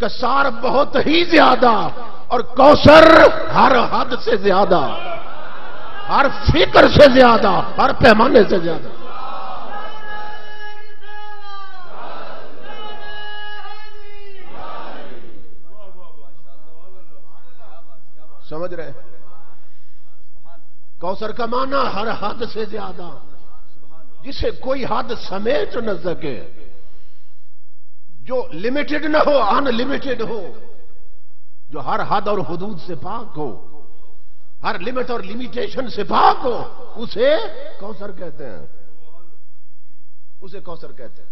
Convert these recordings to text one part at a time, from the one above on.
کسار بہت ہی زیادہ اور کوثر ہر حد سے زیادہ، ہر فکر سے زیادہ، ہر پیمانے سے زیادہ۔ سمجھ رہے؟ کوثر کا معنی ہر حد سے زیادہ، جسے کوئی حد سمیٹ نہ سکے، جو لمیٹڈ نہ ہو، ان لمیٹڈ ہو، جو ہر حد اور حدود سے پاک ہو، ہر لمٹ اور لمیٹیشن سے پاک ہو، اسے کوثر کہتے ہیں، اسے کوثر کہتے ہیں۔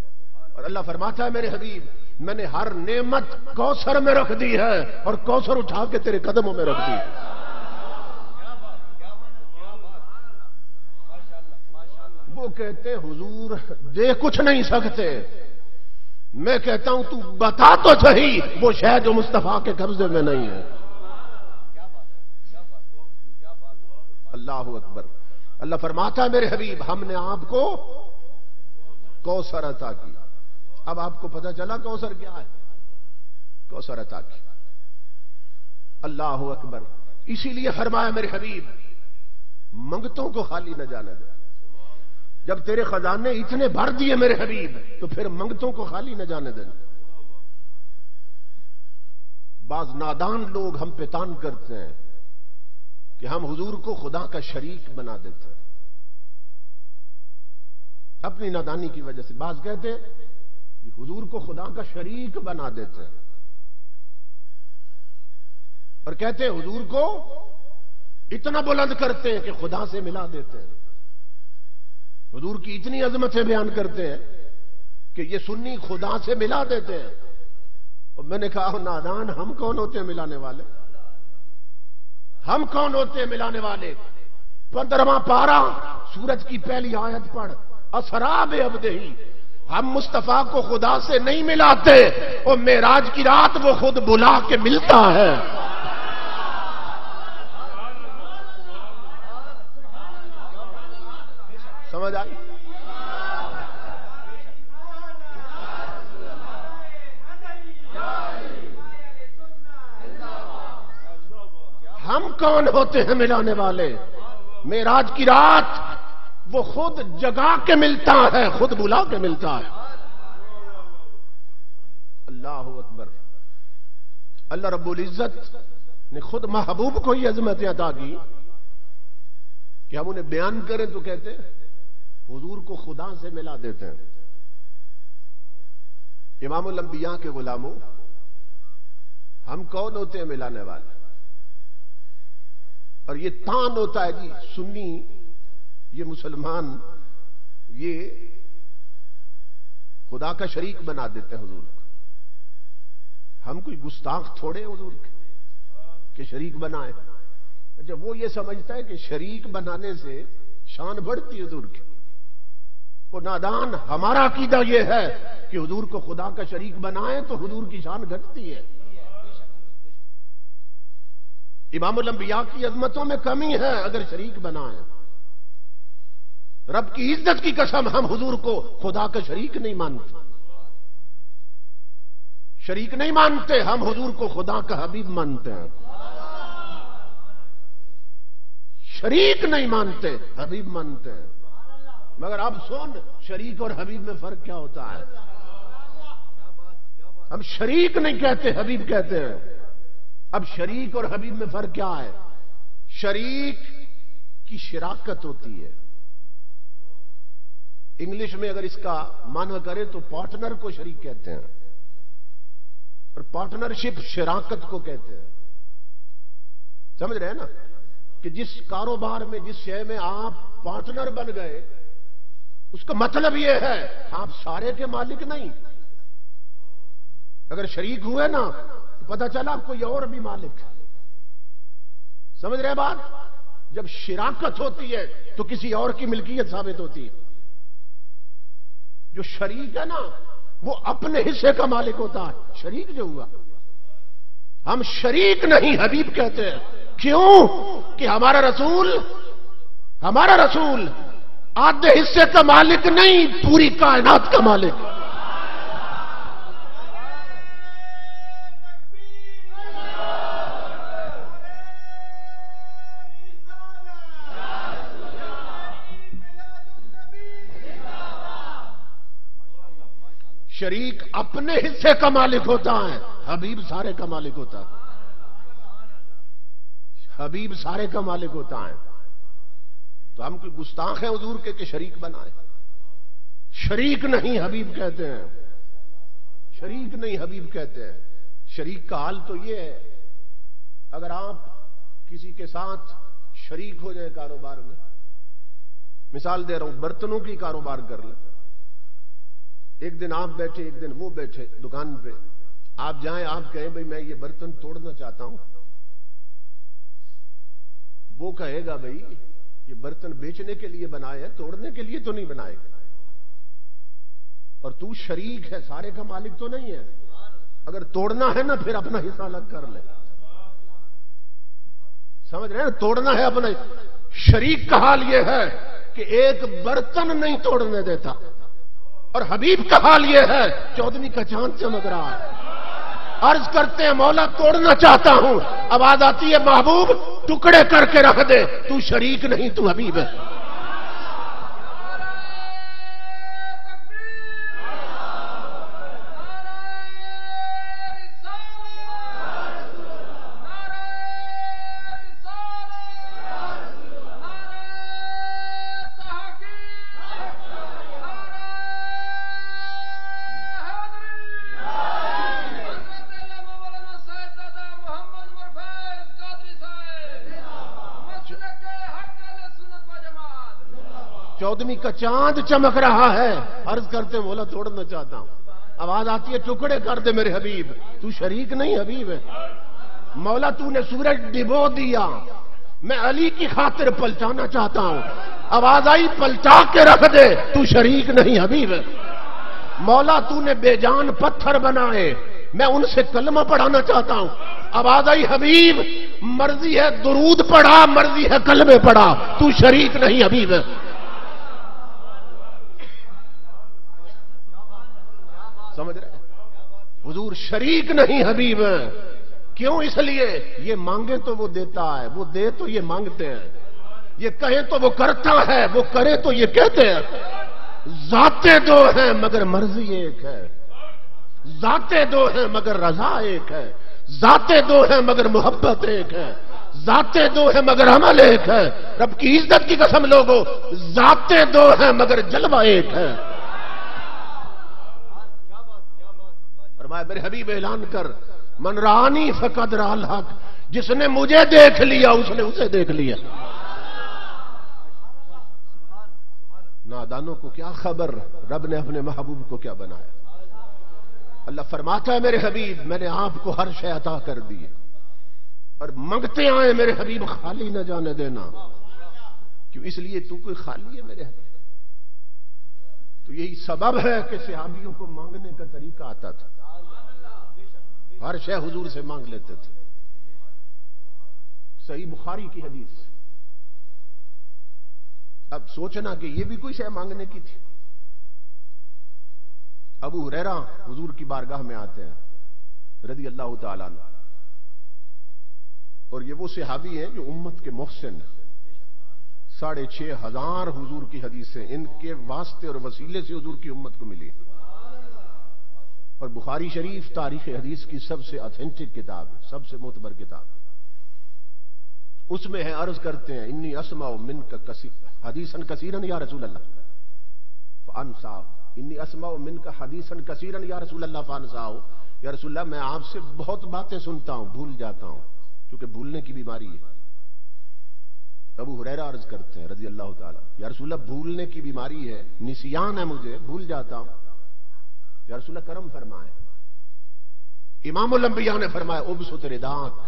اور اللہ فرماتا ہے میرے حبیب میں نے ہر نعمت کوثر میں رکھ دی ہے اور کوثر اٹھا کے تیرے قدموں میں رکھ دی۔ وہ کہتے حضور دے کچھ نہیں سکتے، میں کہتا ہوں تو بتا تو صحیح وہ شے جو مصطفیٰ کے قبضے میں نہیں ہے۔ اللہ اکبر۔ اللہ فرماتا ہے میرے حبیب ہم نے آپ کو کوثر عطا کی۔ اب آپ کو پتہ چلا کوثر کیا ہے؟ کوثر عطا کی۔ اللہ اکبر۔ اسی لیے فرمایا میرے حبیب منگتوں کو خالی نہ جانے دے۔ جب تیرے خزانے اتنے بھر دیے میرے حبیب تو پھر منگتوں کو خالی نہ جانے دینا۔ بعض نادان لوگ ہم پہ تان کرتے ہیں کہ ہم حضور کو خدا کا شریک بنا دیتے ہیں، اپنی نادانی کی وجہ سے۔ بعض کہتے ہیں کہ حضور کو خدا کا شریک بنا دیتے ہیں، اور کہتے ہیں حضور کو اتنا بلند کرتے ہیں کہ خدا سے ملا دیتے ہیں، حضور کی اتنی عظمتیں بیان کرتے ہیں کہ یہ سنی خدا سے ملا دیتے ہیں۔ اور میں نے کہا نادان ہم کون ہوتے ہیں ملانے والے؟ ہم کون ہوتے ہیں ملانے والے؟ 15واں پارہ سورت کی پہلی آیت پڑھ، اسرا بعبدہ، ہم مصطفیٰ کو خدا سے نہیں ملاتے، اور معراج کی رات وہ خود بلا کے ملتا ہے۔ سمجھ آئی؟ ہم کون ہوتے ہیں ملانے والے؟ معراج کی رات وہ خود جگا کے ملتا ہے، خود بلا کے ملتا ہے۔ اللہ اکبر۔ اللہ رب العزت نے خود محبوب کو یہ عظمت عطا کی کہ ہم انہیں بیان کریں تو کہتے ہیں حضور کو خدا سے ملا دیتے ہیں۔ امام الانبیاء کے غلاموں، ہم کون ہوتے ہیں ملانے والے؟ اور یہ تان ہوتا ہے جی سنی، یہ مسلمان یہ خدا کا شریک بنا دیتے ہیں حضور کو۔ ہم کوئی گستاخ تھوڑے حضور کے کہ شریک بنائے۔ جب وہ یہ سمجھتا ہے کہ شریک بنانے سے شان بڑھتی ہے حضور کی، وہ نادان۔ ہمارا عقیدہ یہ ہے کہ حضور کو خدا کا شریک بنائے تو حضور کی شان گھٹتی ہے۔ امام الانبیاء کی عظمتوں میں کمی ہے اگر شریک بنائیں۔ رب کی عزت کی قسم ہم حضور کو خدا کا شریک نہیں مانتے، شریک نہیں مانتے، ہم حضور کو خدا کا حبیب مانتے ہیں۔ شریک نہیں مانتے، حبیب مانتے ہیں۔ مگر اب سن شریک اور حبیب میں فرق کیا ہوتا ہے؟ ہم شریک نہیں کہتے، حبیب کہتے ہیں۔ اب شریک اور حبیب میں فرق کیا ہے؟ شریک کی شراکت ہوتی ہے، انگلش میں اگر اس کا معنی کرے تو پارٹنر کو شریک کہتے ہیں، اور پارٹنرشپ شراکت کو کہتے ہیں۔ سمجھ رہے ہیں نا کہ جس کاروبار میں جس شے میں آپ پارٹنر بن گئے اس کا مطلب یہ ہے آپ سارے کے مالک نہیں۔ اگر شریک ہوئے نا تو پتہ چلا کوئی اور بھی مالک ہے۔ سمجھ رہے بات؟ جب شراکت ہوتی ہے تو کسی اور کی ملکیت ثابت ہوتی ہے۔ جو شریک ہے نا وہ اپنے حصے کا مالک ہوتا ہے، شریک جو ہوا۔ ہم شریک نہیں حبیب کہتے ہیں۔ کیوں؟ کہ ہمارا رسول آدھے حصے کا مالک نہیں، پوری کائنات کا مالک۔ شریک اپنے حصے کا مالک ہوتا ہے، حبیب سارے کا مالک ہوتا ہے، حبیب سارے کا مالک ہوتا ہے۔ تو ہم کوئی گستاخ ہیں حضور کے کہ شریک بنائے؟ شریک نہیں حبیب کہتے ہیں، شریک نہیں حبیب کہتے ہیں۔ شریک کا حال تو یہ ہے، اگر آپ کسی کے ساتھ شریک ہو جائیں کاروبار میں، مثال دے رہا ہوں، برتنوں کی کاروبار کر لیں، ایک دن آپ بیٹھے ایک دن وہ بیٹھے دکان پہ، آپ جائیں آپ کہیں بھئی میں یہ برتن توڑنا چاہتا ہوں، وہ کہے گا بھئی یہ برتن بیچنے کے لیے بنائے ہیں، توڑنے کے لیے تو نہیں بنائے، اور تو شریک ہے، سارے کا مالک تو نہیں ہے، اگر توڑنا ہے نا پھر اپنا حصہ الگ کر لے، سمجھ رہے ہیں؟ توڑنا ہے اپنا۔ شریک کا حال یہ ہے کہ ایک برتن نہیں توڑنے دیتا، اور حبیب کا حال یہ ہے 14ویں کا چاند چمک رہا ہے، عرض کرتے ہیں مولا توڑنا چاہتا ہوں، آواز آتی ہے محبوب ٹکڑے کر کے رکھ دے، تو شریک نہیں تو حبیب ہے۔ چودھویں کا چاند چمک رہا ہے، عرض کرتے ہیں مولا توڑنا چاہتا ہوں، آواز آتی ہے ٹکڑے کر دے میرے حبیب، تو شریک نہیں حبیب ہے۔ مولا تو نے سورج ڈبو دیا، میں علی کی خاطر پلٹانا چاہتا ہوں، آواز آئی پلٹا کے رکھ دے، تو شریک نہیں حبیب ہے۔ مولا تو نے بے جان پتھر بنائے، میں ان سے کلمہ پڑھانا چاہتا ہوں، آواز آئی حبیب مرضی ہے درود پڑھا، مرضی ہے کلمے پڑھا، تو شریک نہیں حبیب ہے۔ سمجھ رہے حضور شریک نہیں حبیب ہے، کیوں؟ اس لیے یہ مانگے تو وہ دیتا ہے، وہ دے تو یہ مانگتے ہیں، یہ کہے تو وہ کرتا ہے، وہ کرے تو یہ کہتے ہیں۔ ذاتیں دو ہیں مگر مرضی ایک ہے، ذاتیں دو ہیں مگر رضا ایک ہے، ذاتیں دو ہیں مگر محبت ایک ہے، ذاتیں دو ہیں مگر عمل ایک ہے۔ رب کی عزت کی قسم لوگو، ذاتیں دو ہیں مگر جلوہ ایک ہے۔ فرمایا میرے حبیب اعلان کر، من رانی فقد رأى الحق، جس نے مجھے دیکھ لیا اس نے اسے دیکھ لیا۔ نادانوں کو کیا خبر رب نے اپنے محبوب کو کیا بنایا۔ اللہ فرماتا ہے میرے حبیب میں نے آپ کو ہر شے عطا کر دی، اور منگتے آئے میرے حبیب خالی نہ جانے دینا، کیوں؟ اس لیے تو کوئی خالی ہے میرے حبیب۔ تو یہی سبب ہے کہ صحابیوں کو مانگنے کا طریقہ آتا تھا، ہر شے حضور سے مانگ لیتے تھے۔ صحیح بخاری کی حدیث، اب سوچنا کہ یہ بھی کوئی شے مانگنے کی تھی۔ ابو ہریرہ حضور کی بارگاہ میں آتے ہیں رضی اللہ تعالیٰ عنہ، اور یہ وہ صحابی ہیں جو امت کے محسن، 6,500 حضور کی حدیثیں ان کے واسطے اور وسیلے سے حضور کی امت کو ملی، اور بخاری شریف تاریخ حدیث کی سب سے اتھینٹک کتاب ہے، سب سے معتبر کتاب ہے۔ اس میں ہے عرض کرتے ہیں انی اسمع منک حدیثا کثیرا یا رسول اللہ فانساہ، انی اسمع منک حدیثا کثیرا یا رسول اللہ فانساہ، یا رسول اللہ میں آپ سے بہت باتیں سنتا ہوں بھول جاتا ہوں، کیونکہ بھولنے کی بیماری ہے۔ ابو ہریرہ عرض کرتے ہیں رضی اللہ تعالی، یا رسول اللہ بھولنے کی بیماری ہے، نسیان ہے مجھے، بھول جاتا ہوں، یا رسول اللہ کرم فرمائے۔ امام الانبیاء نے فرمایا ابسط رداک،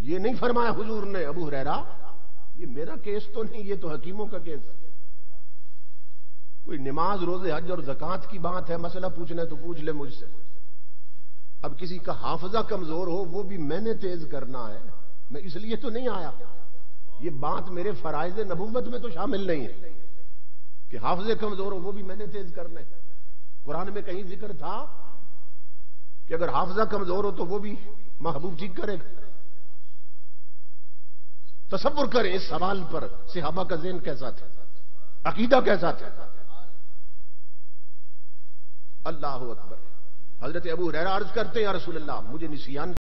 یہ نہیں فرمایا حضور نے ابو ہریرہ یہ میرا کیس تو نہیں، یہ تو حکیموں کا کیس، کوئی نماز روزے حج اور زکوٰۃ کی بات ہے، مسئلہ پوچھنا ہے تو پوچھ لے مجھ سے۔ اب کسی کا حافظہ کمزور ہو وہ بھی میں نے تیز کرنا ہے، میں اس لیے تو نہیں آیا، یہ بات میرے فرائض نبوت میں تو شامل نہیں ہے کہ حافظے کمزور ہو وہ بھی میں نے تیز کرنا ہے۔ قرآن میں کہیں ذکر تھا کہ اگر حافظہ کمزور ہو تو وہ بھی محبوب ٹھیک کرے گا؟ تصور کریں اس سوال پر صحابہ کا ذہن کیسا تھا، عقیدہ کیسا تھا۔ اللہ اکبر۔ حضرت ابو ہریرہ عرض کرتے ہیں یا رسول اللہ مجھے نسیان